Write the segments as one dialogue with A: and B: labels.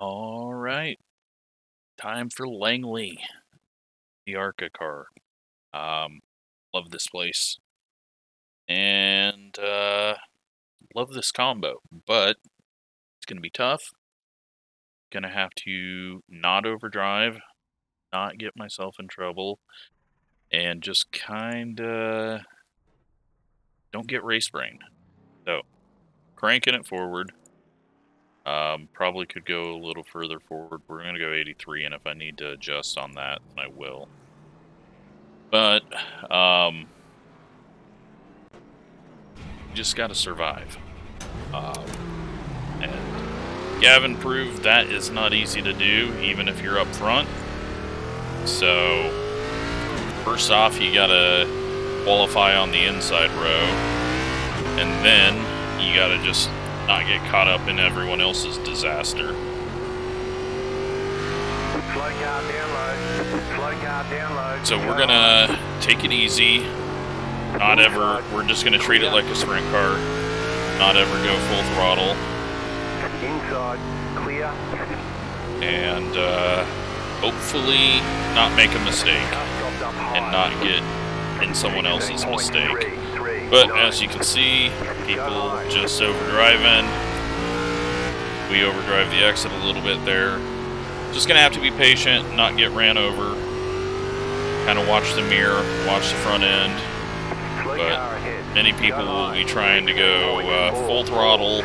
A: All right, time for Langley, the ARCA car. Love this place, and love this combo, but it's gonna be tough. Gonna have to not overdrive, not get myself in trouble, and just kinda don't get race brain. So, cranking it forward. Probably could go a little further forward. We're gonna go 83, and if I need to adjust on that, then I will. But, just gotta survive. And Gavin proved that is not easy to do, even if you're up front. So, first off, you gotta qualify on the inside row, and then you gotta just not get caught up in everyone else's disaster. So we're gonna take it easy. Not ever, we're just gonna treat it like a sprint car. Not ever go full throttle.
B: Inside, clear.
A: And hopefully not make a mistake and not get in someone else's mistake. But as you can see, people just overdriving. We overdrive the exit a little bit there. Just gonna have to be patient, not get ran over. Kind of watch the mirror, watch the front end. But many people will be trying to go full throttle,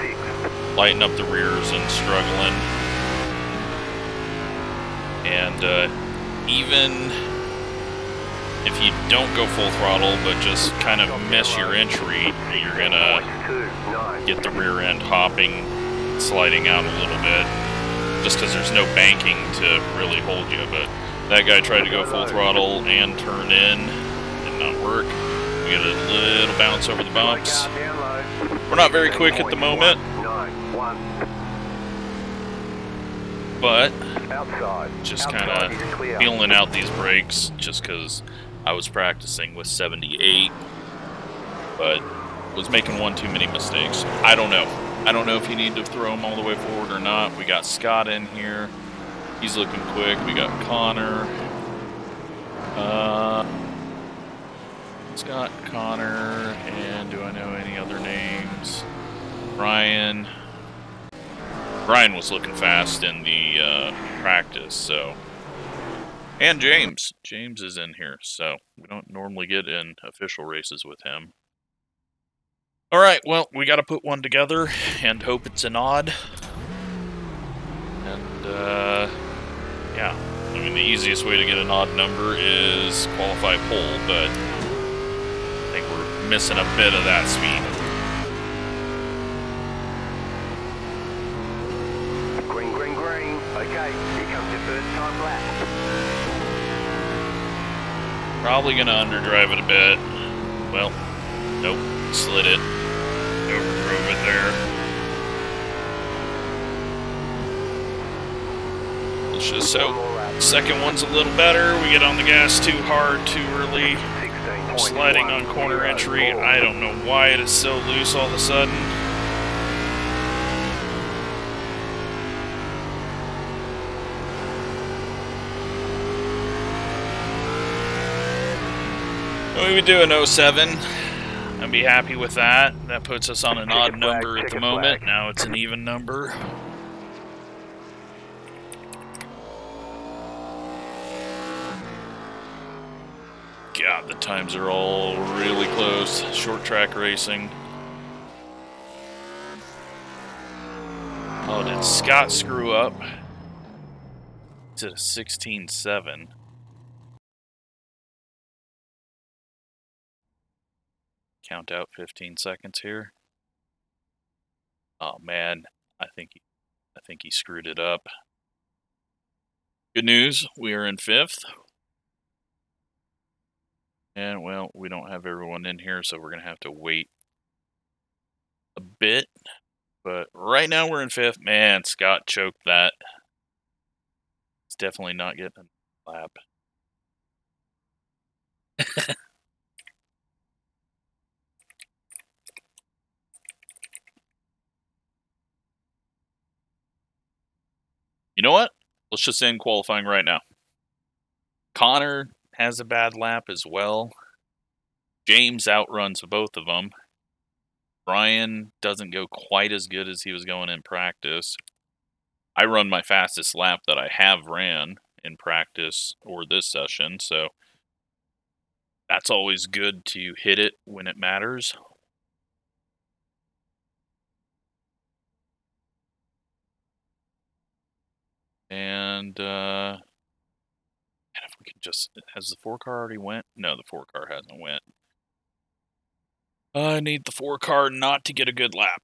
A: lighten up the rears and struggling. And even if you don't go full throttle, but just kind of miss your entry, you're gonna get the rear end hopping, sliding out a little bit, just because there's no banking to really hold you. But that guy tried to go full throttle and turn in, did not work. We get a little bounce over the bumps. We're not very quick at the moment, but just kind of feeling out these brakes just because I was practicing with 78, but was making one too many mistakes. I don't know. I don't know if you need to throw them all the way forward or not. We got Scott in here. He's looking quick. We got Connor. Scott, Connor, and do I know any other names? Brian. Brian was looking fast in the practice, so. And James. James is in here, so we don't normally get in official races with him. Alright, well, we gotta put one together and hope it's an odd. And, yeah. I mean, the easiest way to get an odd number is qualify pole, but I think we're missing a bit of that speed.
B: Green, green, green. Okay, here comes your first time lap.
A: Probably gonna underdrive it a bit. Well, nope, slid it. Overdrove it there. Let's just hope second one's a little better. We get on the gas too hard, too early. Sliding on corner entry. I don't know why it is so loose all of a sudden. We would do an 07. I'd be happy with that. That puts us on an odd number at the moment. Now it's an even number. God, the times are all really close. Short track racing. Oh, did Scott screw up? It's at a 16.7. Count out 15 seconds here. Oh man, I think he screwed it up. Good news, we are in 5th. And well, we don't have everyone in here, so we're gonna have to wait a bit. But right now we're in 5th. Man, Scott choked that. It's definitely not getting a lap. You know what? Let's just end qualifying right now. Connor has a bad lap as well. James outruns both of them. Brian doesn't go quite as good as he was going in practice. I run my fastest lap that I have ran in practice or this session, so that's always good to hit it when it matters. And if we can just, has the 4-car already went? No, the 4-car hasn't went. I need the 4-car not to get a good lap.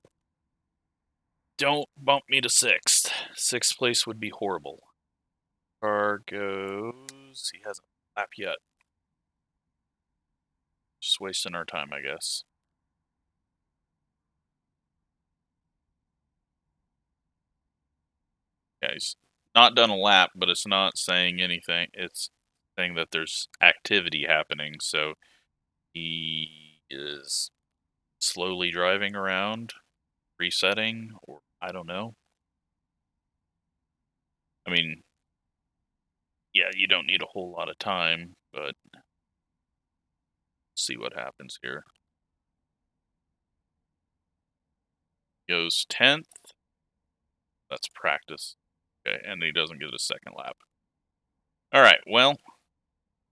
A: Don't bump me to 6th. 6th place would be horrible. Car goes, he hasn't lapped yet. Just wasting our time, I guess. Yeah, he's not done a lap, but it's not saying anything. It's saying that there's activity happening, so he is slowly driving around, resetting, or I don't know. I mean, yeah, you don't need a whole lot of time, but see what happens here. Goes 10th. That's practice. Okay, and he doesn't get a second lap. All right, well,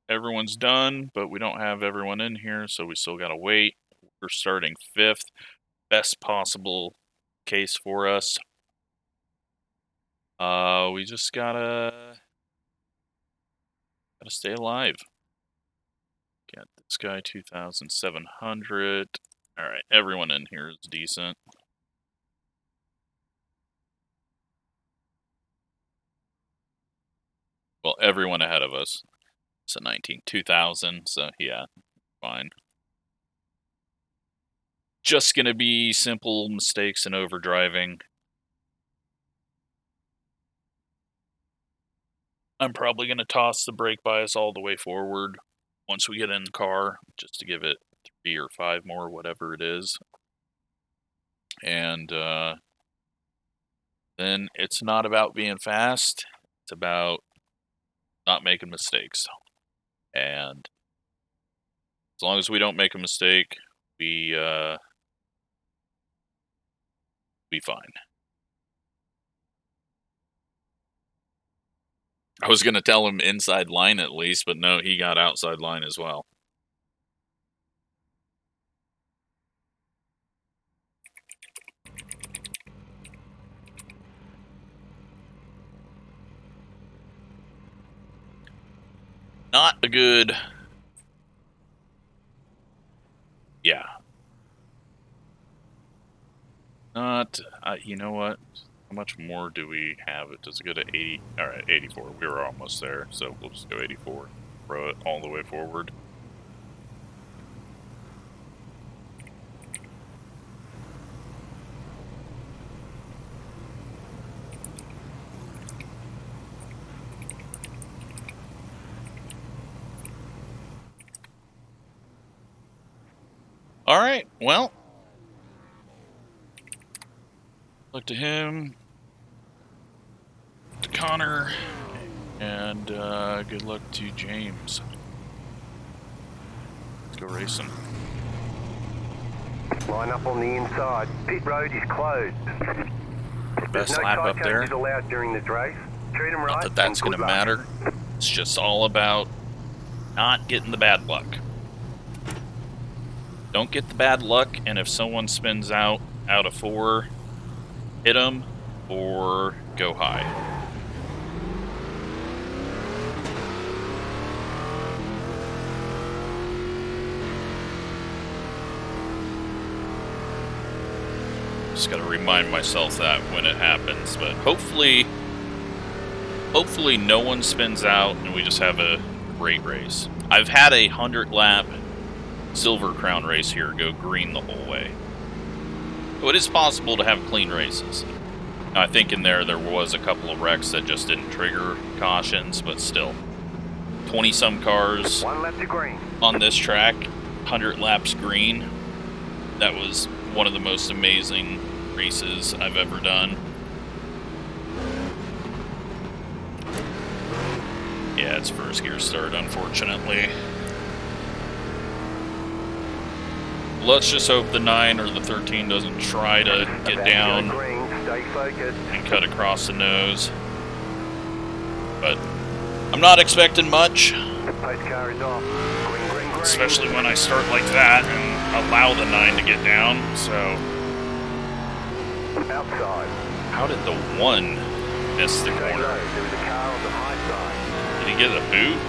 A: everyone's done, but we don't have everyone in here, so we still gotta wait. We're starting 5th. Best possible case for us. We just gotta stay alive. Got this guy 2,700. All right, everyone in here is decent. Well, everyone ahead of us. So 2,000. So yeah, fine. Just gonna be simple mistakes and overdriving. I'm probably gonna toss the brake bias all the way forward once we get in the car, just to give it 3 or 5 more, whatever it is. And then it's not about being fast. It's about not making mistakes. And as long as we don't make a mistake, we fine. I was going to tell him inside line at least, but no, he got outside line as well. Not a good... Yeah. Not... you know what? How much more do we have? Does it go to 80? Alright, 84. We were almost there, so we'll just go 84. Throw it all the way forward. Alright, well. Look to him. To Connor. And good luck to James. Let's go racing.
B: Line up on the inside. Pit road is closed.
A: Best lap up there.
B: Allowed during this race. Treat them right.
A: Not that that's going to matter. It's just all about not getting the bad luck. Don't get the bad luck, and if someone spins out of 4, hit them or go high. Just gotta remind myself that when it happens, but hopefully no one spins out and we just have a great race. I've had a 100-lap Silver Crown race here go green the whole way. So it is possible to have clean races. Now, I think in there was a couple of wrecks that just didn't trigger cautions, but still. 20-some cars
B: 1 lap to green.
A: On this track, 100 laps green. That was one of the most amazing races I've ever done. That's first gear start, unfortunately. Let's just hope the 9 or the 13 doesn't try to get down and cut across the nose. But I'm not expecting much, especially when I start like that and allow the 9 to get down. So, how did the 1 miss the corner? Did he get a boot?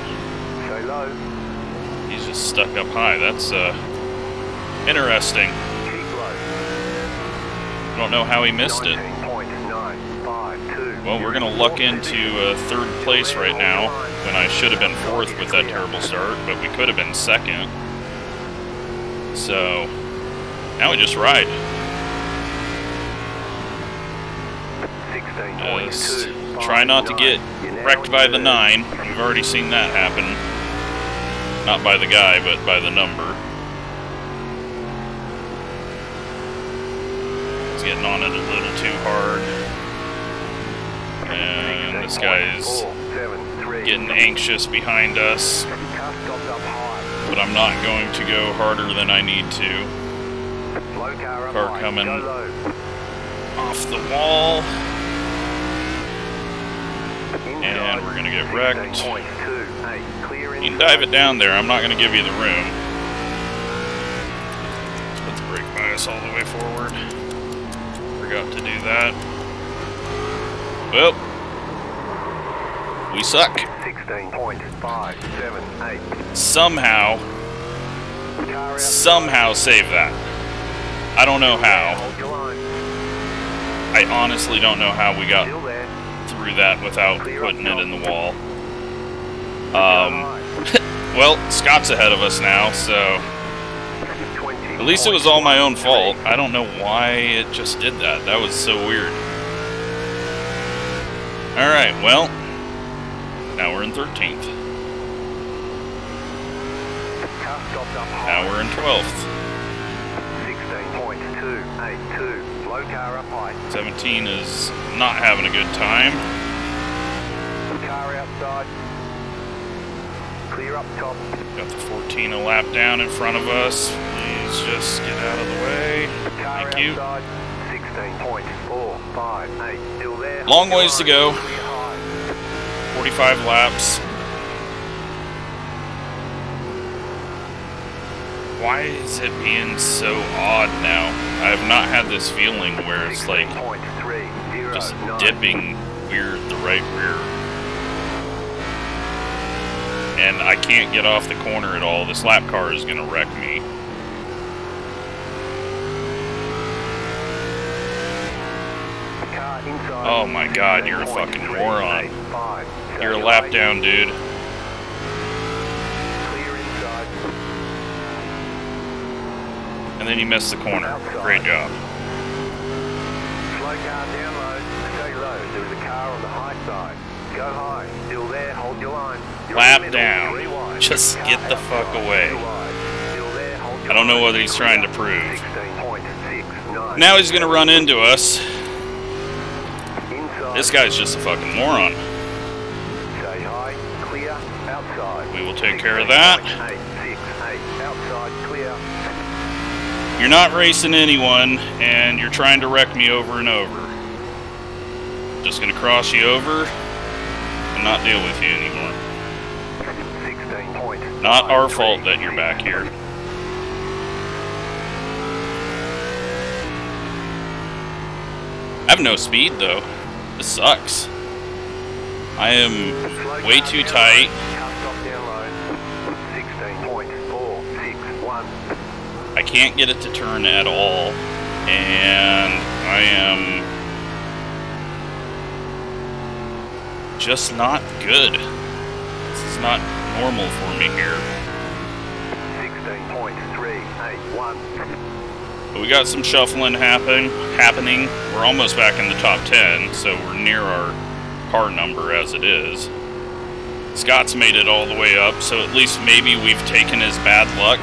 A: He's just stuck up high. That's interesting. I don't know how he missed it. Well, we're going to luck into third place right now, when I should have been fourth with that terrible start, but we could have been second. So, now we just ride. Just try not to get wrecked by the 9. We've already seen that happen. Not by the guy, but by the number. He's getting on it a little too hard. And this guy is getting anxious behind us. But I'm not going to go harder than I need to. Car coming off the wall. And we're going to get wrecked. You can dive it down there. I'm not going to give you the room. Let's put the brake bias all the way forward. Forgot to do that. Well, we suck. 16.578. Somehow save that. I don't know how. I honestly don't know how we got through that without putting it in the wall. Well, Scott's ahead of us now, so at least it was all my own fault. I don't know why it just did that. That was so weird. Alright, well, now we're in 13th. Now we're in 12th. 17 is not having a good time.
B: Car outside. Clear up top.
A: Got the 14 a lap down in front of us. Please just get out of the way. Thank you.
B: 16.458. Still there.
A: Long ways to go. 45 laps. Why is it being so odd now? I have not had this feeling where it's like just dipping weird the right rear. And I can't get off the corner at all. This lap car is going to wreck me. Oh my god, you're a fucking moron. You're a lap down, dude. And then you missed the corner. Great job.
B: Slow car down low. Stay low. There is a car on the high side. Go high. Still there. Hold your line.
A: Lap down. Just get the fuck away. I don't know what he's trying to prove. Now he's going to run into us. This guy's just a fucking moron.
B: Stay high. Clear. Outside.
A: We will take care of that.
B: 868. Outside. Clear.
A: You're not racing anyone, and you're trying to wreck me over and over. Just gonna cross you over and not deal with you anymore.
B: 16
A: Not our fault that you're back here. I have no speed though. This sucks. I am way too tight.
B: 16.461.
A: I can't get it to turn at all, and I am just not good. This is not normal for me here.
B: 16.381.
A: But we got some shuffling happening. We're almost back in the top 10, so we're near our car number as it is. Scott's made it all the way up, so at least maybe we've taken his bad luck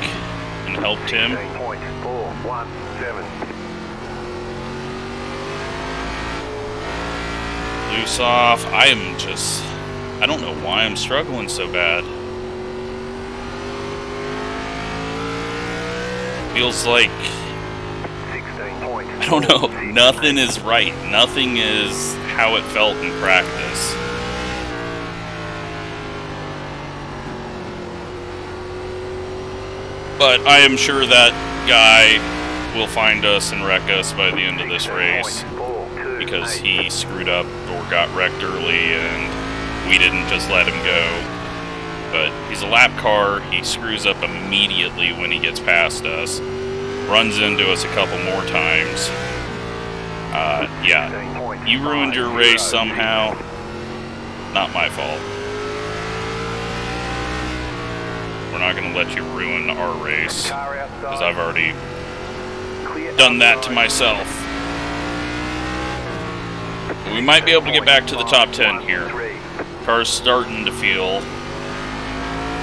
A: and helped him.
B: 16.417.
A: Loose off. I am just I don't know why I'm struggling so bad. Feels like, I don't know, nothing is right. Nothing is how it felt in practice. But I am sure that guy will find us and wreck us by the end of this race, because he screwed up or got wrecked early and we didn't just let him go. But he's a lap car, he screws up immediately when he gets past us, runs into us a couple more times. Yeah, you ruined your race somehow, not my fault. We're not going to let you ruin our race, because I've already done that to myself. But we might be able to get back to the top 10 here. Car's starting to feel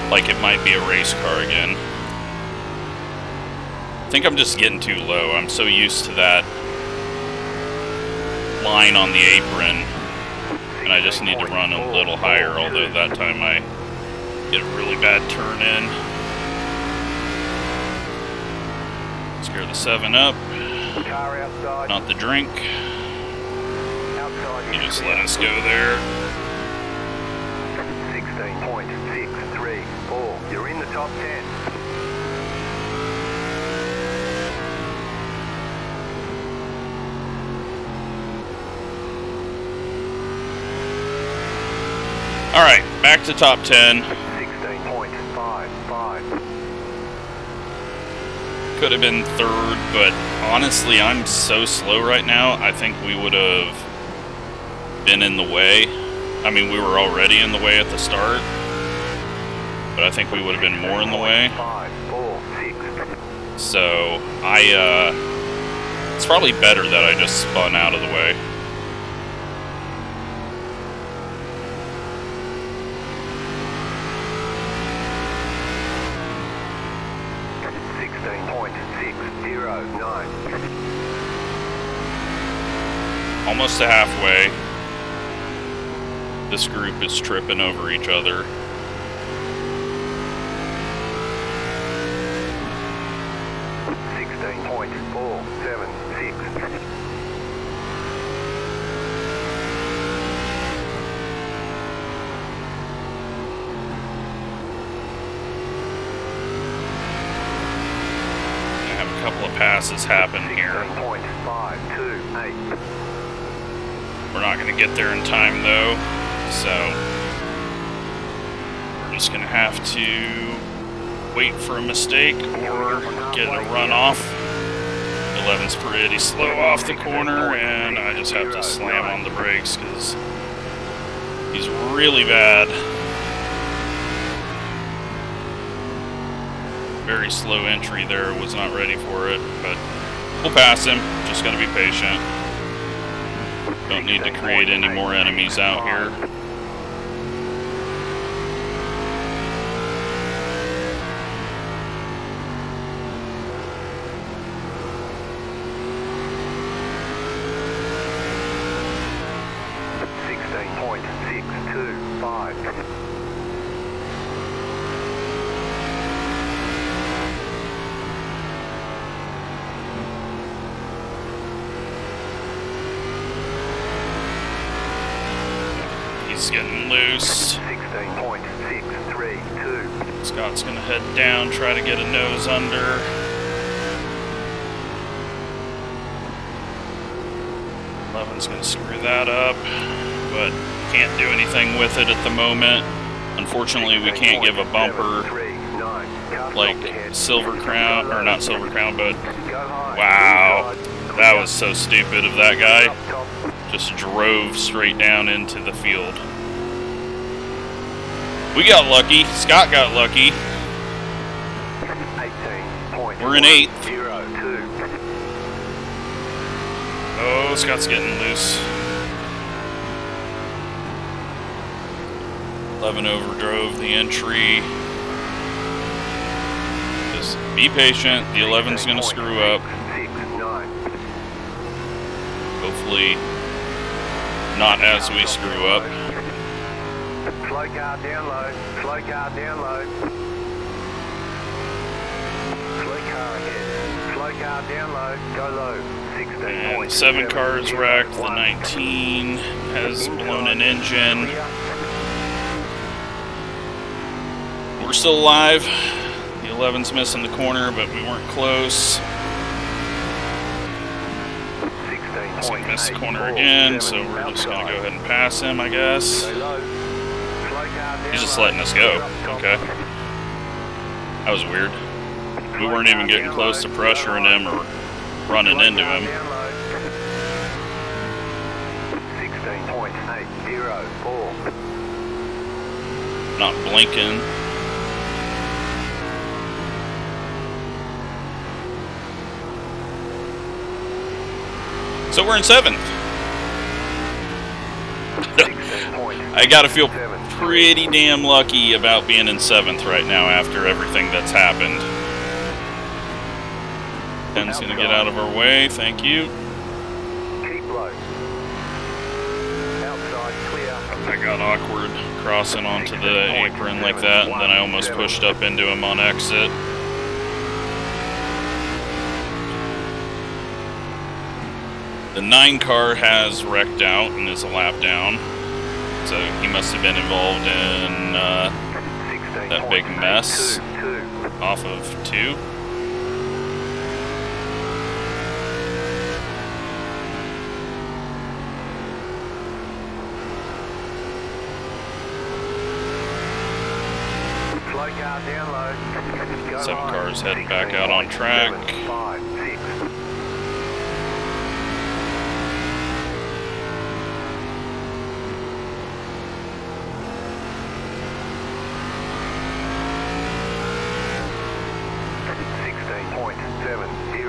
A: like it might be a race car again. I think I'm just getting too low. I'm so used to that line on the apron, and I just need to run a little higher, although that time I get a really bad turn in. Scare the 7 up. Not the drink. You just let us go there.
B: 16.634. You're in the top 10.
A: Alright, back to top 10.
B: 16.55.
A: Could have been third, but honestly, I'm so slow right now, I think we would have been in the way. I mean, we were already in the way at the start, but I think we would have been more in the way. So, it's probably better that I just spun out of the way. Almost to halfway. This group is tripping over each other. Passes happen here. We're not going to get there in time though, so we're just going to have to wait for a mistake or get a runoff. 11's pretty slow off the corner, and I just have to slam on the brakes because he's really bad. Very slow entry there, was not ready for it, but we'll pass him. Just gotta be patient. Don't need to create any more enemies out here. He's getting loose. 16.632. Scott's gonna head down, try to get a nose under. Eleven's gonna screw that up, but can't do anything with it at the moment. Unfortunately, we can't give a bumper like Silver Crown, or not Silver Crown, but wow, that was so stupid of that guy. Just drove straight down into the field. We got lucky. Scott got lucky. We're in 8th. Oh, Scott's getting loose. 11 overdrove the entry. Just be patient. The 11's going to screw up. Hopefully not as we screw up.
B: Slow car down low. Slow car down low. Slow car ahead. Slow car down low. Go low. 16
A: And
B: points.
A: 7 cars wrecked. The 19 has blown an engine. We're still alive. The 11's missing the corner, but we weren't close.
B: 16
A: So we
B: points.
A: missed the corner again, so we're just going to go ahead and pass him, I guess.
B: Go low. Slow car down
A: He's just
B: low.
A: letting us go. Okay. That was weird. We weren't even getting close to pressuring him or running into him.
B: 16.804.
A: Not blinking. So we're in 7th. I gotta feel pretty damn lucky about being in 7th right now after everything that's happened. 10's gonna get out of our way, thank you.
B: Keep low. Outside clear.
A: I got awkward crossing onto the apron like that, and then I almost pushed up into him on exit. The 9 car has wrecked out and is a lap down, so he must have been involved in that big mess off of 2.
B: Slow car down low. Go
A: 7
B: high.
A: cars heading back out on track.
B: 5, 6.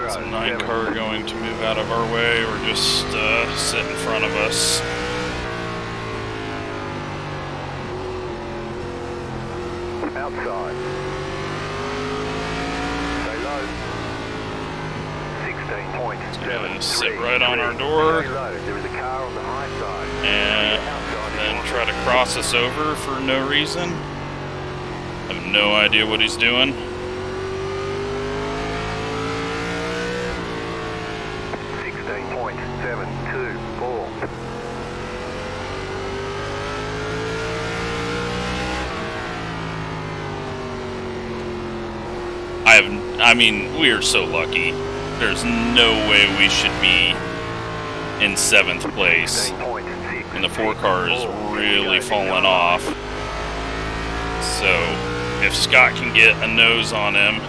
A: Is a 9 car going to move out of our way or just sit in front of us?
B: Outside. Stay low. 16.7.
A: Sit right on our door.
B: Stay low. There is a car on the high side.
A: And then try to cross us over for no reason. I have no idea what he's doing.
B: 16.724.
A: I mean, we are so lucky. There's no way we should be in 7th place. And the 4 car is really falling off. So, if Scott can get a nose on him.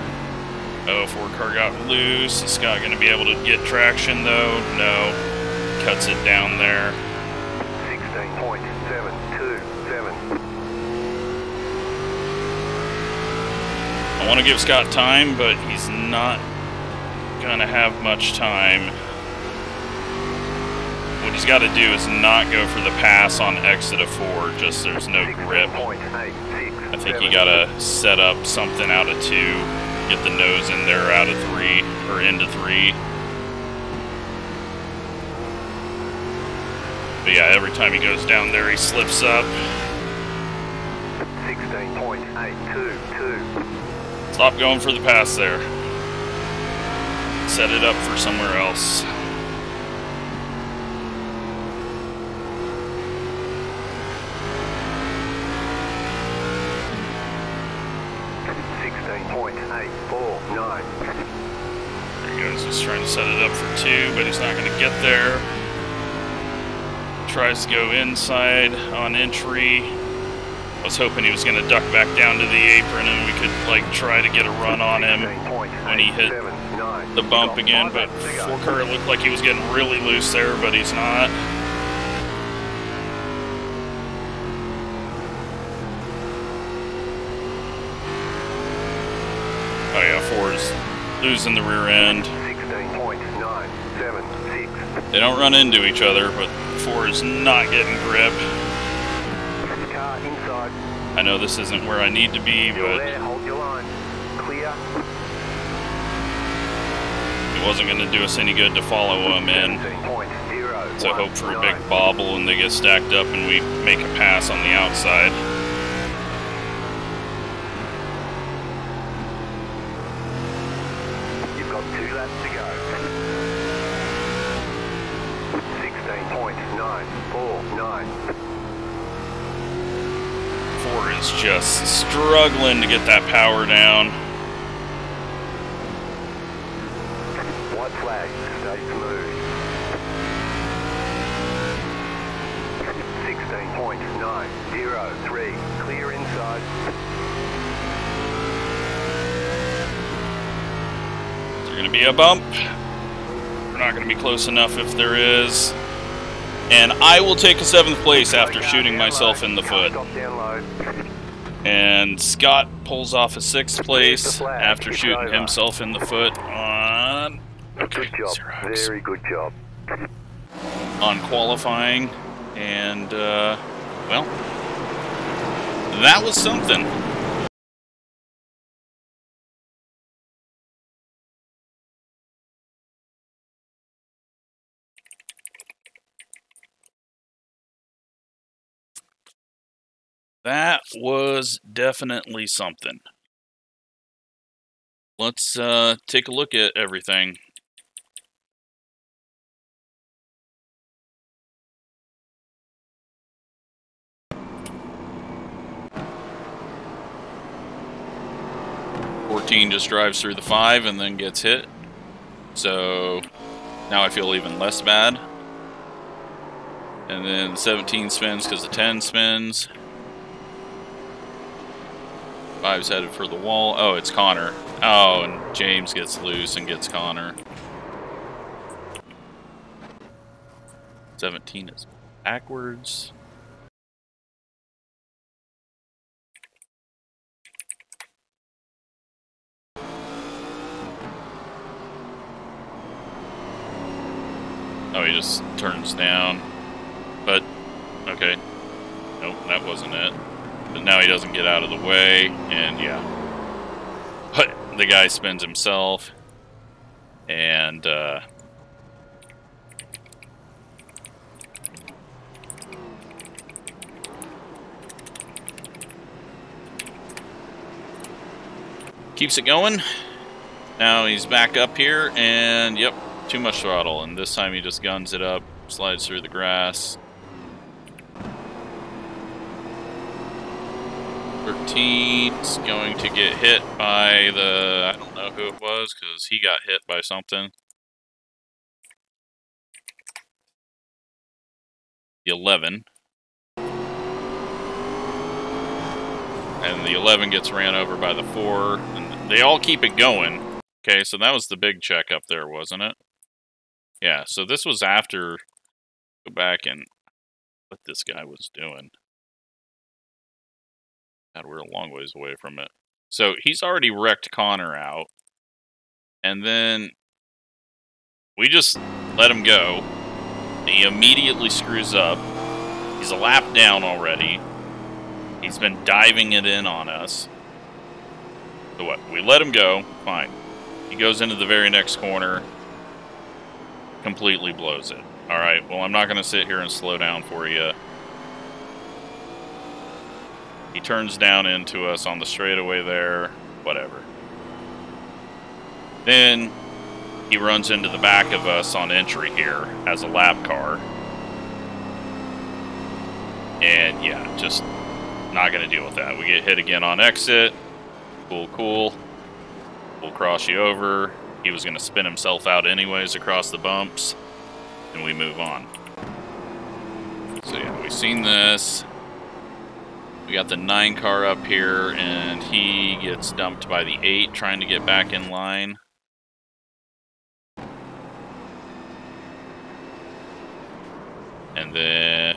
A: Oh, 4 car got loose. Is Scott going to be able to get traction though? No. Cuts it down there.
B: 16.727.
A: I want to give Scott time, but he's not going to have much time. What he's got to do is not go for the pass on exit of 4, just there's no grip. I think he got to set up something out of 2, get the nose in there out of 3, or into 3. But yeah, every time he goes down there, he slips up.
B: 16.822.
A: Stop going for the pass there. Set it up for somewhere else. There he goes, just trying to set it up for 2, but he's not going to get there. Tries to go inside on entry. I was hoping he was going to duck back down to the apron and we could like try to get a run on him when he hit the bump again, but 4 car looked like he was getting really loose there, but he's not. Oh yeah, 4 is losing the rear end.
B: 16.976.
A: They don't run into each other, but 4 is not getting grip.
B: Car inside.
A: I know this isn't where I need to be,
B: You're
A: but
B: there, hold your line. Clear.
A: it wasn't going to do us any good to follow him in.
B: 16.019.
A: So hope for a big bobble and they get stacked up and we make a pass on the outside. is just struggling to get that power down.
B: White flag, stay smooth. 16.903, clear inside.
A: Is there going to be a bump? We're not going to be close enough if there is. And I will take a 7th place after shooting myself in the foot. And Scott pulls off a 6th place after shooting himself in the foot on... Okay,
B: Good job, very good job.
A: On qualifying. And, well, that was something. That was definitely something. Let's take a look at everything. Just drives through the 5 and then gets hit. So now I feel even less bad. And then 17 spins because the 10 spins. 5's headed for the wall. Oh, it's Connor. Oh, and James gets loose and gets Connor. 17 is backwards. Oh, he just turns down. But, okay. Nope, that wasn't it. But now he doesn't get out of the way, and yeah. But the guy spins himself. And, keeps it going. Now he's back up here, and yep. Too much throttle, and this time he just guns it up, slides through the grass. 13's going to get hit by the, I don't know who it was, because he got hit by something. The 11. And the 11 gets ran over by the 4, and they all keep it going. Okay, so that was the big check up there, wasn't it? Yeah, so this was after, go back and what this guy was doing. God, we're a long ways away from it. So he's already wrecked Connor out. And then we just let him go. He immediately screws up. He's a lap down already. He's been diving it in on us. So what? We let him go. Fine. He goes into the very next corner. Completely blows it. Alright, well, I'm not going to sit here and slow down for you. He turns down into us on the straightaway there. Whatever. Then he runs into the back of us on entry here as a lap car. And yeah, just not going to deal with that. We get hit again on exit. Cool, cool. We'll cross you over. He was going to spin himself out anyways across the bumps. And we move on. So yeah, we've seen this. We got the 9 car up here, and he gets dumped by the 8 trying to get back in line. And then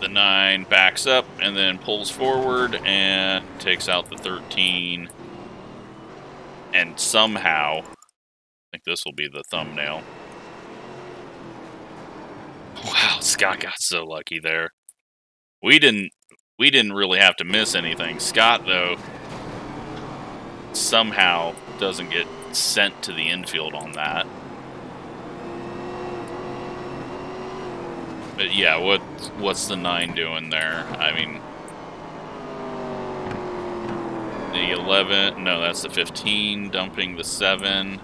A: the 9 backs up and then pulls forward and takes out the 13. And somehow, I think this will be the thumbnail. Wow, Scott got so lucky there. We didn't really have to miss anything. Scott, though, somehow doesn't get sent to the infield on that. But yeah, what's the 9 doing there? I mean, the 11, no, that's the 15, dumping the 7.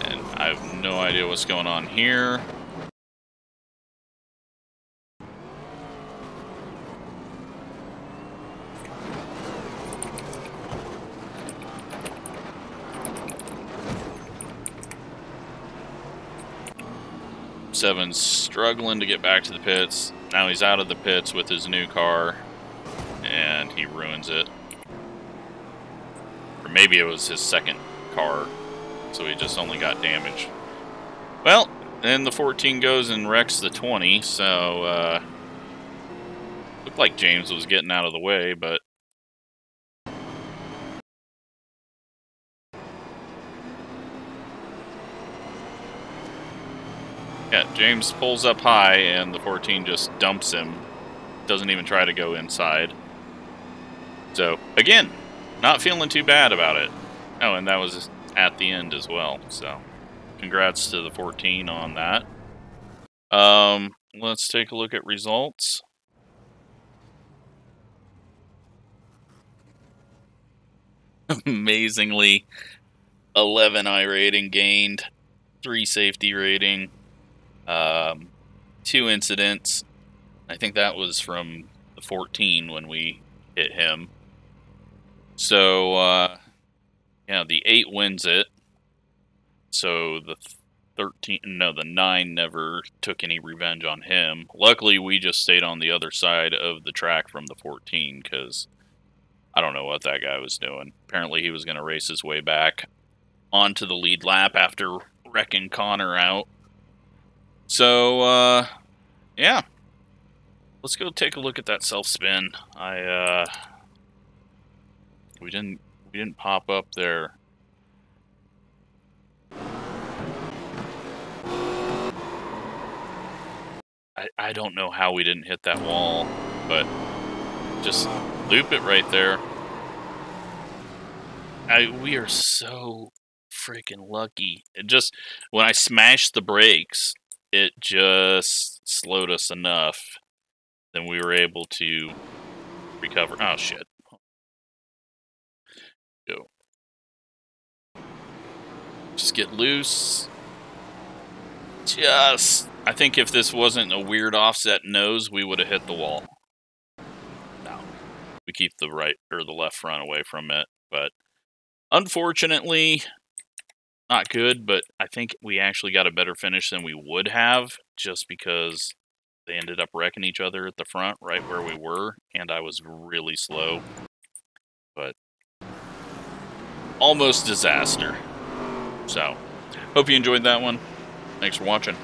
A: And I have no idea what's going on here. 7's struggling to get back to the pits. Now he's out of the pits with his new car, and he ruins it. Or maybe it was his second car, so he just only got damaged. Well, then the 14 goes and wrecks the 20, so looked like James was getting out of the way, but yeah, James pulls up high and the 14 just dumps him. Doesn't even try to go inside. So, again, not feeling too bad about it. Oh, and that was at the end as well, so congrats to the 14 on that. Let's take a look at results. Amazingly, 11 iRating gained, 3 safety rating, 2 incidents. I think that was from the 14 when we hit him. So, yeah, the 8 wins it. So the 9 never took any revenge on him. Luckily, we just stayed on the other side of the track from the 14, because I don't know what that guy was doing. Apparently, he was going to race his way back onto the lead lap after wrecking Connor out. So, yeah. Let's go take a look at that self-spin. We didn't pop up there. I don't know how we didn't hit that wall, but just loop it right there. We are so freaking lucky. It just, when I smashed the brakes, it just slowed us enough. Then we were able to recover. Oh, shit. Go. Just get loose. I think if this wasn't a weird offset nose, we would have hit the wall. No. We keep the right or the left front away from it. But unfortunately, not good, but I think we actually got a better finish than we would have, just because they ended up wrecking each other at the front, right where we were, and I was really slow. But almost disaster. So, hope you enjoyed that one. Thanks for watching.